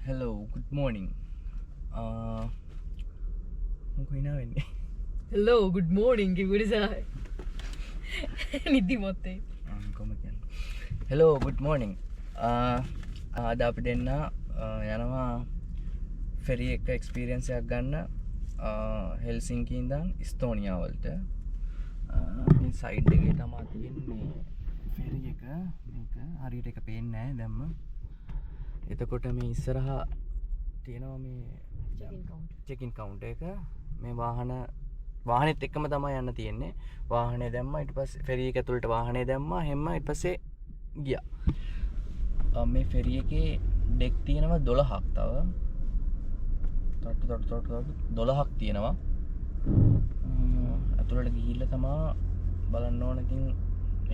Hello, good morning. මොකෝ ඉනා වෙන්නේ? Hello, good morning කිව්වට සායි. නිදි මොත්තේ. කොහොම කියන්නේ? Hello, good morning. අද අපි දෙන්න යනවා ෆෙරි එක එක්ස්පීරියන්ස් එකක් ගන්න හෙල්සින්කි ඉඳන් ඉස්තෝනියා වලට. මේ සයිඩ් එකේ තමයි තියෙන්නේ ෆෙරි එක. මේක හරියට එක පේන්නේ නැහැ දැම්ම. එතකොට මේ ඉස්සරහා තියෙනවා මේ චෙකින් කවුන්ටර් එක. මේ වාහනෙත් එක්කම තමයි යන්න තියෙන්නේ. වාහනේ දැම්මා ඊට පස්සේ ෆෙරි එක ඇතුළට වාහනේ දැම්මා හැම ඊට පස්සේ ගියා. මේ ෆෙරි එකේ ඩෙක් තියෙනවා 12ක් තව. තට්ටු 12ක් තියෙනවා. ඇතුළට ගිහිල්ලා තමයි බලන්න ඕන ඉතින්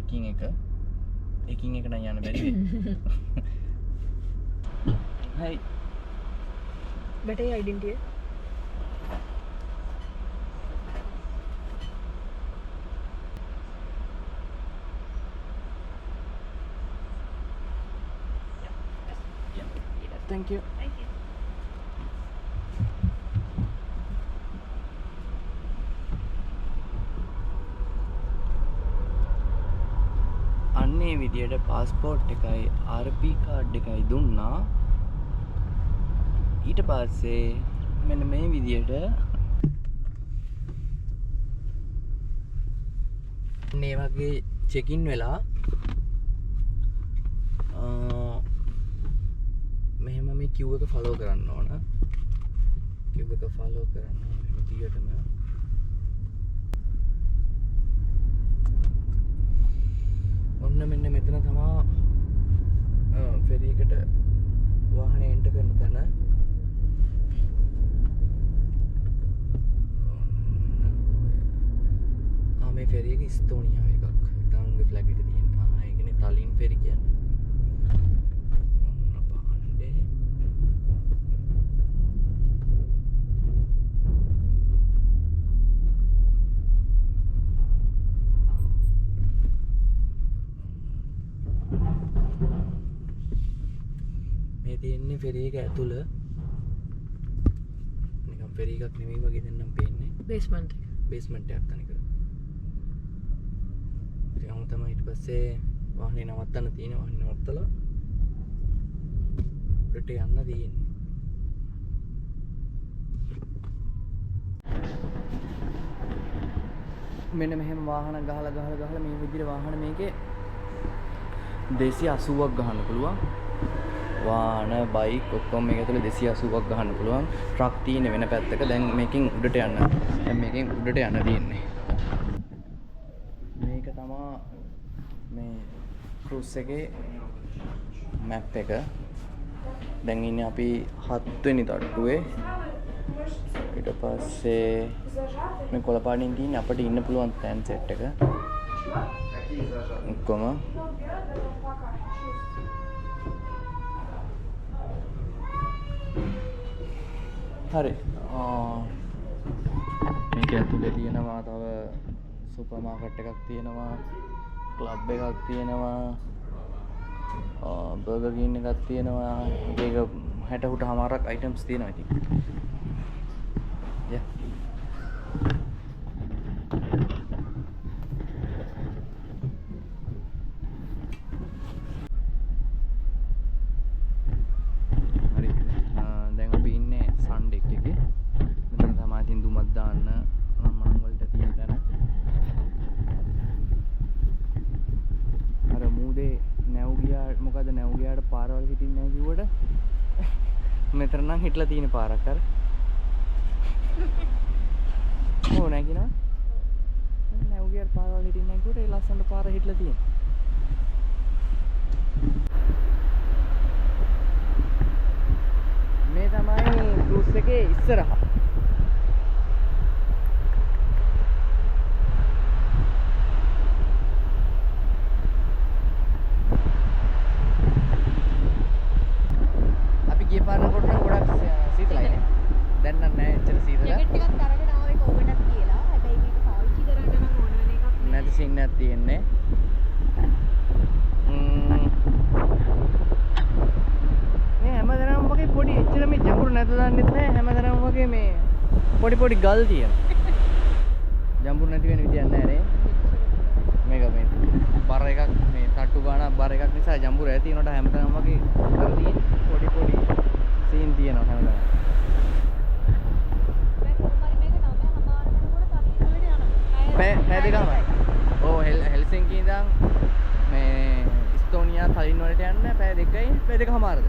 එකින් එක නම් යන්න බැරි වෙයි. Hi. Better identity. Thank you. Thank you. අන්නේ විදියට පාස්පෝර්ට් එකයි RP කාඩ් එකයි දුන්නා. ඊට පස්සේ මෙන්න මේ විදියට මේ වගේ චෙකින් වෙලා මෙහෙම මේ queue එක follow කරන්න ඕන. queue එක follow කරන්න ඕන විදියටම. ඔන්න මෙන්න මෙතන තමා ෆෙරි එකට වාහනේ එන්ටර් කරන තැන. මේ ෆෙරි එක ඉස්තෝනියා එකක්. ටාන්ගේ ෆ්ලැග් එක තියෙන. ඒකනේ තලින් ෆෙරි කියන්නේ. ඔන්න පාණ්ඩේ. මේ තියෙන්නේ ෆෙරි එක ඇතුළ. නිකන් ෆෙරි එකක් නෙමෙයි වගේ දෙන්නම් පේන්නේ. Basement. බේස්මන්ට් එකක් තනිකර. ඉතින් තමයි ඊට පස්සේ වාහනේ නවත්තන්න තියෙන වාහනේ නවත්තලා උඩට යන්න තියෙන්නේ. මෙන්න මෙහෙම වාහන ගහලා මේ විදිහට වාහන මේකේ 280ක් ගහන්න පුළුවන්. වාහන බයික් ඔක්කොම මේක ඇතුලේ 280ක් ගහන්න පුළුවන්. ට්‍රක් තියෙන වෙන පැත්තක. දැන් මේකෙන් උඩට යන්න. දැන් මේකෙන් උඩට යන්න තියෙන්නේ. මේක තමයි මේ ක්‍රූස් එකේ මැප් එක. දැන් ඉන්නේ අපි 7 වෙනි තට්ටුවේ. ඊට පස්සේ මේ කොළපාටින් තියෙන්නේ අපිට ඉන්න පුළුවන් තැන් සෙට් එක. ඔක්කොම හරි. මේක ඇතුලේ තියෙනවා තව සුපර් මාකට් එකක් තියෙනවා, ක්ලබ් එකක් තියෙනවා, බර්ගර් කින් එකක් තියෙනවා. ඒක 60 කට හමාරක් අයිටම්ස් තියෙනවා ඉතින්. යා. හරි. දැන් අපි ඉන්නේ සන්ඩේ එකේ. මෙතන තමයි ඉතින් දුමක් දාන්න මනම් වලට තියෙන තැන. අර මූදේ නැව් ගියා මොකද නැව් ගියාට පාරවල් හිටින්නේ නැහැ කිව්වට මෙතන නම් හිටලා තියෙන පාරක් අර. ඕ නැගිනවා. නැව් ගියාට පාරවල් හිටින්නේ නැහැ කිව්වට ඒ ලස්සනට පාර හිටලා තියෙනවා. මේ තමයි ක්‍රූස් එකේ ඉස්සරහා. ගිය පාරකට නම් ගොඩක් සීතලයිනේ. දැන් නම් නෑ එච්චර සීතල. ජැකට් ටිකක් අරගෙන ආවේ කොහොමදක් කියලා. හැබැයි මේක පාවිච්චි කරන්න නම් ඕන වෙන එකක් නෙවෙයි. නැති සීන් එකක් තියෙන්නේ. මේ හැමදේම වගේ පොඩි ජම්බුරු නැත දන්නෙත් නැහැ හැමදැනම වගේ මේ පොඩි ගල් තියෙනවා. ජම්බුරු නැති වෙන විදියක් නැහැ නේ. මේක මේ බර එකක් මේ තට්ටු ගානක් බර එකක් නිසා ජම්බුරු ඇති වෙනකොට හැමතැනම වගේ අර තියෙන පොඩි සීන් තියෙනවා හැමතැනම. පැය දෙකමයි. ඔව් හෙල්සින්කි ඉඳන් මේ ඉස්තෝනියා තලින් වලට යන්න පැය දෙකයි පැය දෙකමාරද?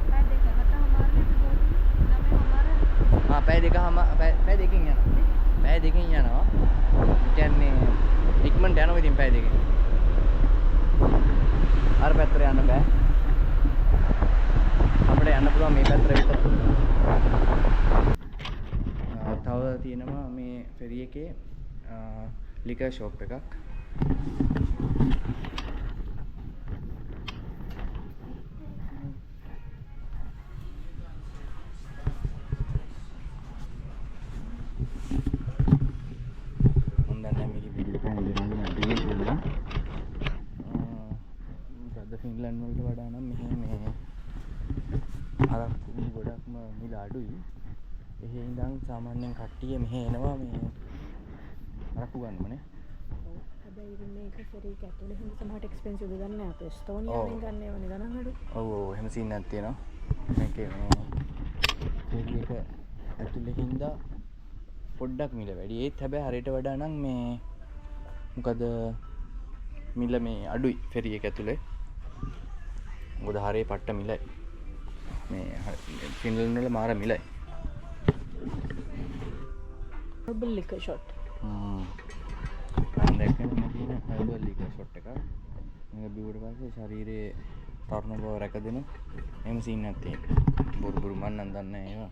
පැය දෙකකින් යනවා. පැය දෙකකින් යනවා. කියන්නේ ඉක්මනට යනවා ඉතින් පැය දෙකකින්. අර පැත්තට යන්න බෑ. අපිට යන්න පුළුවන් මේ පැත්තට විතර. තව තියෙනවා මේ ෆෙරි එකේ ලිකර් ෂොප් එකක්. ෆින්ලන්ඩ් වලට වඩා නම් මෙහි මේ අරක්කු ගොඩක්ම මිල අඩුයි. එහෙ ඉඳන් සාමාන්‍යයෙන් කට්ටිය මෙහෙ එනවා මේ අරක්කු ගන්නමනේ. හැබැයි ඉතින් මේක ෆෙරි එක ඇතුලේ හින්දා සමහරට එක්ස්පෙන්සිව් ගන්න අපේ එස්තෝනියාවෙන් ගන්න ඒවා නේ ගණන් අඩු. ඔව් එහෙම සීන් එකක් තියෙනවා. මේකේ මේ ෆෙරි එක ඇතුලේ හින්දා පොඩ්ඩක් මිල වැඩි. ඒත් හැබැයි හරියට වඩා නම් මේ මොකද මිල මේ අඩුයි ෆෙරි එක ඇතුලේ. මොකද හරිය පට්ට මිලයි. මේ ෆින්ලන්ඩ් වල මාර මිලයි. Herbal liquor shot. මම දැක්කම තියෙන හර්බල් ලිකර් ෂොට් එක. මේක බිව්වට පස්සේ ශරීරයේ තරුණ බව රැකදෙන එහෙම සීන් එකක් තියෙනවා. බොරු මන් නම් දන්නේ නැහැ ඒවා.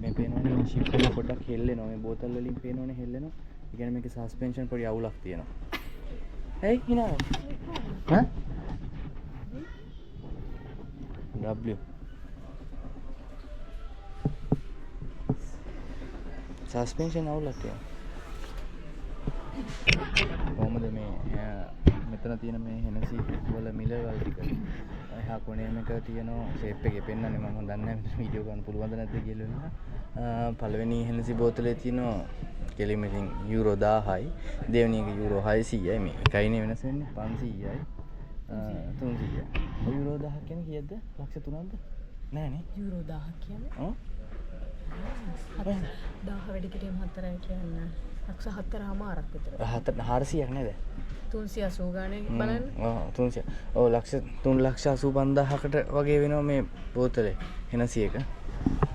මේ පේනවනේ මේ ෂිප් එක පොඩ්ඩක් හෙල්ලෙනවා. මේ බෝතල් වලින් පේනවනේ හෙල්ලෙනවා. ඒ කියන්නේ මේකේ සස්පෙන්ෂන් පොඩි අවුලක් තියෙනවා. ඇයි හිනා? ඈ? W සස්පෙන්ෂන් අවුලක් තියෙනවා. කොහොමද මේ මෙතන තියෙන මේ හෙනසි වල මිල වල ටික එහා කොනේ මේක තියෙනවා ෂේප් එකේ පෙන්නන්නේ. මම දන්නේ නැහැ මෙතන වීඩියෝ ගන්න පුළුවන්ද නැද්ද කියලා. පළවෙනි හෙනසි බෝතලේ තියෙනවා කෙලිම ඉතින් යුරෝ 1000යි. දෙවෙනි එක යුරෝ 600යි. මේ එකයිනේ වෙනස වෙන්නේ 500යි. 300යි. යුරෝ 1000 කියන්නේ කීයද? ලක්ෂ 3ක්ද? නෑනේ. යුරෝ 1000 කියන්නේ? ඔව්. 1000 වැඩි කිරීම 4යි කියන්නේ ලක්ෂ 4මාරක් විතර. 400ක් නේද? 380 ගානේ බලන්න. ඔව් 300. ඔව් ලක්ෂ 3,85,000කට වගේ වෙනවා මේ බෝතලේ හෙනසි එක.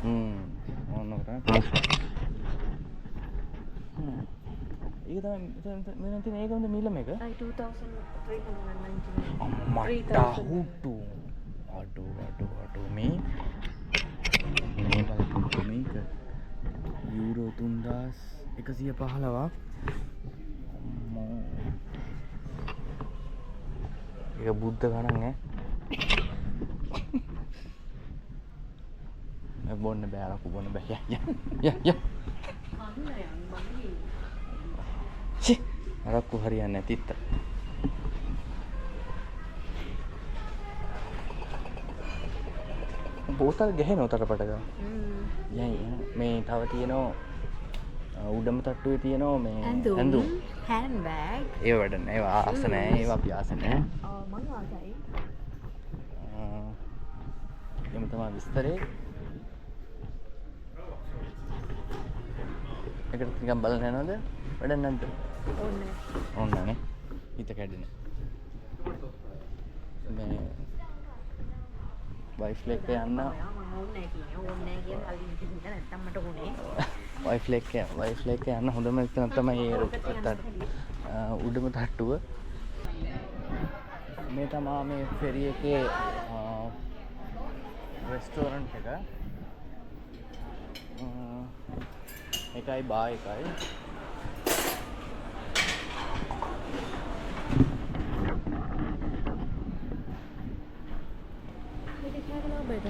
ඕනකට. ඒක තමයි මෙන්න තියෙන ඒකම මිල මේක. 2399. හුට්ටු. අඩෝ මේ බලන්න මේක යුරෝ 3115ක්. ඒක බුද්ධ ගණන් ඈ. බොන්න බෑ අරකු බොන්න බෑ. ය. ෂි අරක්කු හරියන්නේ නැති ඉත්ත. බෝතල් ගහනවා තටපට ගා. යයි මේ තව තියෙනවා උඩම තට්ටුවේ තියෙනවා මේ ඇඳුම් හෑන්ඩ් බෑග්. ඒව වැඩ නැහැ. ඒව ආස නැහැ. ඒව අපි ආස නැහැ. මම ආසයි. එමෙ තමයි විස්තරේ. එකට නිකන් බලන්න යනවද? වැඩක් නැද්ද? ඕනේ. ඕනනේ. හිත කැඩෙන. මේ වයිෆ් එක්ක යන්න ඕනේ කියන කලින් කිව්ව නැත්තම් මට උනේ. වයිෆ් එක්ක යන්න හොඳම තැන තමයි ඒ උඩම තට්ටුව. මේ තමයි මේ ෆෙරි එකේ රෙස්ටෝරන්ට් එක. එකයි බා එකයි.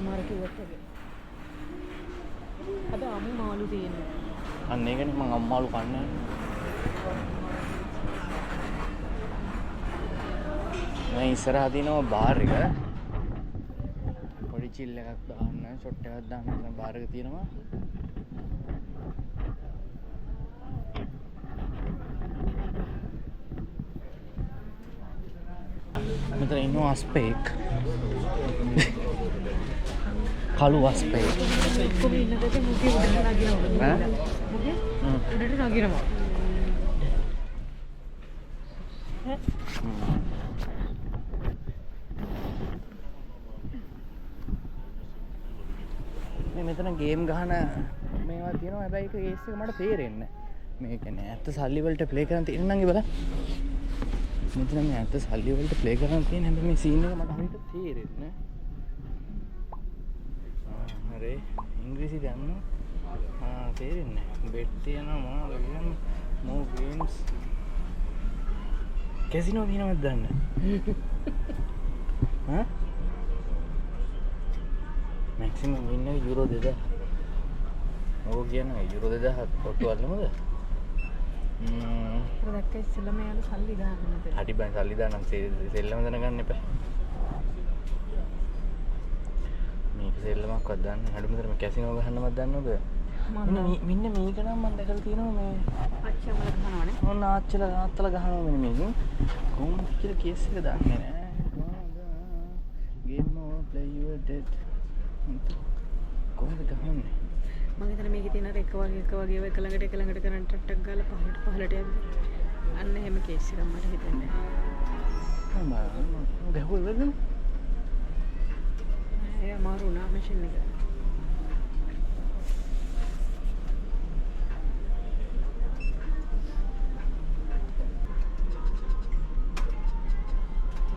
මාර කිව්වත් වගේ. අද අම්මු මාළු තියෙනවා. අන්න ඒකනේ මං අම්මාළු කන්නේ. මේ ඉස්සරහා තියෙනවා බාර් එක. පොඩි චිල් එකක් දාන්න, ෂොට් එකක් දාන්න කියන බාර් එක තියෙනවා. මෙතන ඉන්නවා අස්පෙක්. කළු අස්පෙක්. කොහේ ඉන්නකද මුගේ උඩට නගිනවා. ඈ? මුගේ උඩට නගිනවා. මේ මෙතන ගේම් ගහන මේවා තියෙනවා. හැබැයි ඒක කේස් එක මට තේරෙන්නේ නැහැ. මේ කියන්නේ ඇත්ත සල්ලි වලට ප්ලේ කරන් තියෙන නම් බලන්න. මෙතන මේ ඇත්ත සල්ලි වලට ප්ලේ කරන් තියෙන හැබැයි මේ සීන් එක මට හරියට තේරෙන්නේ නැහැ. හරි ඉංග්‍රීසි දන්නවා. තේරෙන්නේ නැහැ. බෙට් තියනවා මොනවද කියන්නේ? more games. කැසිනෝ තියෙනවද දන්නේ? හා? මැක්සිමම් වින්න යුරෝ 2000. ඕක කියන්නේ යුරෝ 2000 ඔට්ටු වල්ලමද? දැක්ක ඉස්සෙල්ලම යාළුවා සල්ලි දාන්න. හරි බං සල්ලි දාන්න සෙල්ලම දැනගන්න එපා. මේක සෙල්ලමක්වත් දන්නේ නැහැ. අඩුමතර මේ කැසිනෝ ගහන්නවත් දන්නවද? මෙන්න මේක නම් මම දැකලා තියෙනවා මේ අච්චමල ගහනවනේ. ඕන ආච්චලා ගහනවා මෙන්න මේකෙන්. කොහොමද කියලා කේස් එක දන්නේ නැහැ. game over play your dead. කොහොමද ගහන්නේ? මම හිතන්නේ මේකේ තියෙන අර එක වගේ එක ළඟට කරන්ට් ටක් ගාලා පහලට යද්දි අන්න එහෙම කේස් එකක් මට හිතෙන්නේ. මම ගහුවද? ඒ අමාරු නා මැෂින් එක.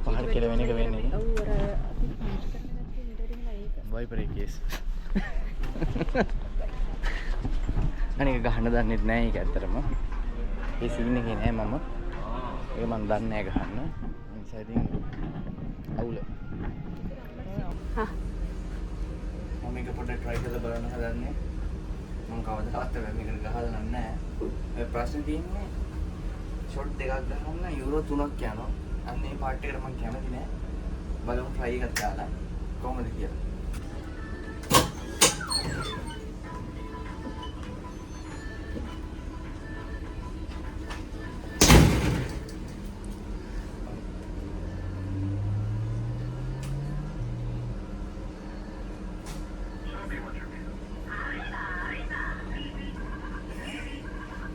පහර කෙලවෙන එක වෙන්නේ. ඔව් අර අපි කන්ට් කරන්න නැති ඉන්ටර්නෙට් එක. වයිපර් එක කේස්. අනික ගහන්න දන්නෙත් නෑ ඒක ඇත්තටම. ඒ සීන් එකේ නෑ මම. ඒක මම දන්නේ නෑ ගහන්න. ඒ නිසා ඉතින් අවුල. හා මම මේක පොඩ්ඩක් try කරලා බලන්න හදන්නේ. මම කවදාවත් මේකට ගහලා නැහැ. ඒ ප්‍රශ්නේ තියෙන්නේ ෂොට් දෙකක් ගහන්න යුරෝ 3ක් යනවා. අන්න ඒ පාර්ට් එකට මම කැමති නෑ. බලමු try එකක් දාලා කොහොමද කියලා.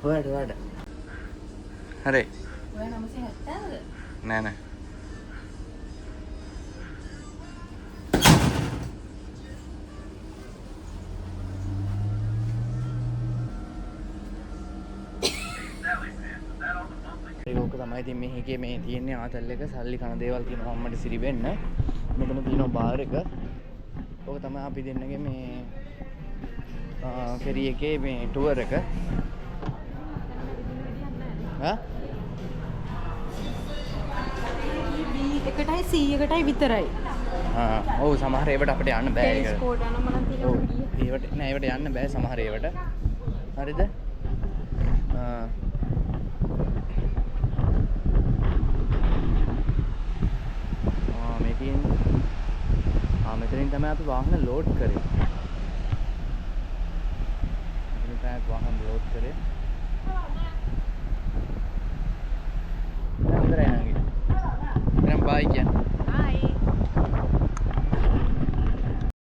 වඩ හරි ඔය 970ද? නෑ නෑ ඒක තමයි ඉතින් මේකේ මේ තියෙන්නේ ආතල් එක සල්ලි කන දේවල් තියෙනවා අම්මට සිරි වෙන්න මෙතන තියෙනවා බාර් එක ඕක තමයි අපි දෙන්නගේ මේ ෆෙරි එකේ මේ ටුවර් එක හා එකටයි 100කටයි විතරයි. ඔව් සමහර ඒවට අපිට යන්න බෑ ඒක. ටෙලිස්කෝප් යනවා මම තියෙනවා විදිය. ඒවට නෑ ඒවට යන්න බෑ සමහර ඒවට. හරිද? මේකෙන් මෙතනින් තමයි අපි වාහන ලෝඩ් කරේ. මෙතනින් තමයි වාහන ලෝඩ් කරේ. හොඳයි නංගි. එහෙනම් බයි කියන්නේ.